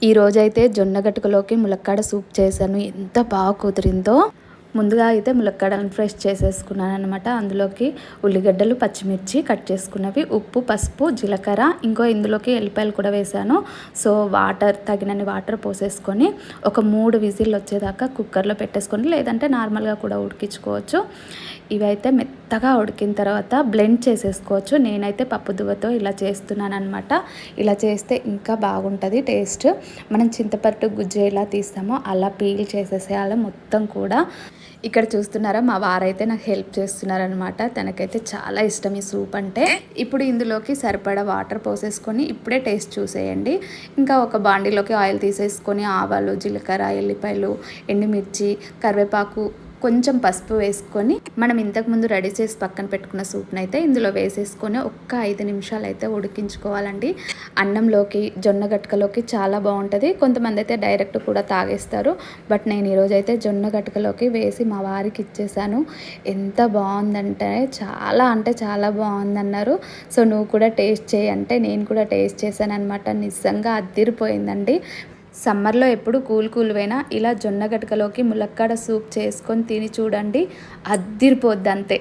ఈరోజైతే జొన్న గటుకలోకి ములక్కాడ సూప్ చేశాను. ఎంత బాగా కుదిరిందో. ముందుగా అయితే ములక్కాడలను ఫ్రెష్ చేసేసుకున్నాను అనమాట. అందులోకి ఉల్లిగడ్డలు, పచ్చిమిర్చి కట్ చేసుకున్నవి, ఉప్పు, పసుపు, జీలకర్ర, ఇందులోకి ఎల్లిపాయలు కూడా వేసాను. సో తగినన్ని వాటర్ పోసేసుకొని ఒక 3 విజిల్లు వచ్చేదాకా కుక్కర్లో పెట్టేసుకొని, లేదంటే నార్మల్గా కూడా ఉడికించుకోవచ్చు. ఇవైతే మెత్తగా ఉడికిన తర్వాత బ్లెండ్ చేసేసుకోవచ్చు. నేనైతే పప్పు దువ్వతో ఇలా చేస్తున్నాను అనమాట. ఇలా చేస్తే ఇంకా బాగుంటుంది టేస్ట్. మనం చింతపట్టు గుజ్జు ఎలా తీస్తామో అలా పీల్ చేసేసేయాలి మొత్తం కూడా. ఇక్కడ చూస్తున్నారా, మా వారైతే నాకు హెల్ప్ చేస్తున్నారనమాట. తనకైతే చాలా ఇష్టం ఈ సూప్ అంటే. ఇప్పుడు ఇందులోకి సరిపడా వాటర్ పోసేసుకొని ఇప్పుడే టేస్ట్ చూసేయండి. ఇంకా ఒక బాండీలోకి ఆయిల్ తీసేసుకొని ఆవాలు, జీలకర్ర, ఎల్లిపాయలు, ఎండుమిర్చి, కరివేపాకు, కొంచెం పసుపు వేసుకొని మనం ఇంతకుముందు రెడీ చేసి పక్కన పెట్టుకున్న సూప్ని అయితే ఇందులో వేసేసుకొని ఒక్క 5 నిమిషాలు అయితే ఉడికించుకోవాలండి. అన్నంలోకి, జొన్న గట్కలోకి చాలా బాగుంటుంది. కొంతమంది అయితే డైరెక్ట్ కూడా తాగేస్తారు. బట్ నేను ఈరోజైతే జొన్న గట్కలోకి వేసి మా వారికి ఇచ్చేసాను. ఎంత బాగుందంటే చాలా బాగుందన్నారు. సో నువ్వు కూడా టేస్ట్ చేయంటే నేను కూడా టేస్ట్ చేశాను అనమాట. నిజంగా అద్దిరిపోయిందండి. సమ్మర్లో ఎప్పుడు కూల్వైనా ఇలా జొన్న గటకలోకి ములక్కాడ సూప్ చేసుకొని తిని చూడండి, అద్దిరిపోద్ది అంతే.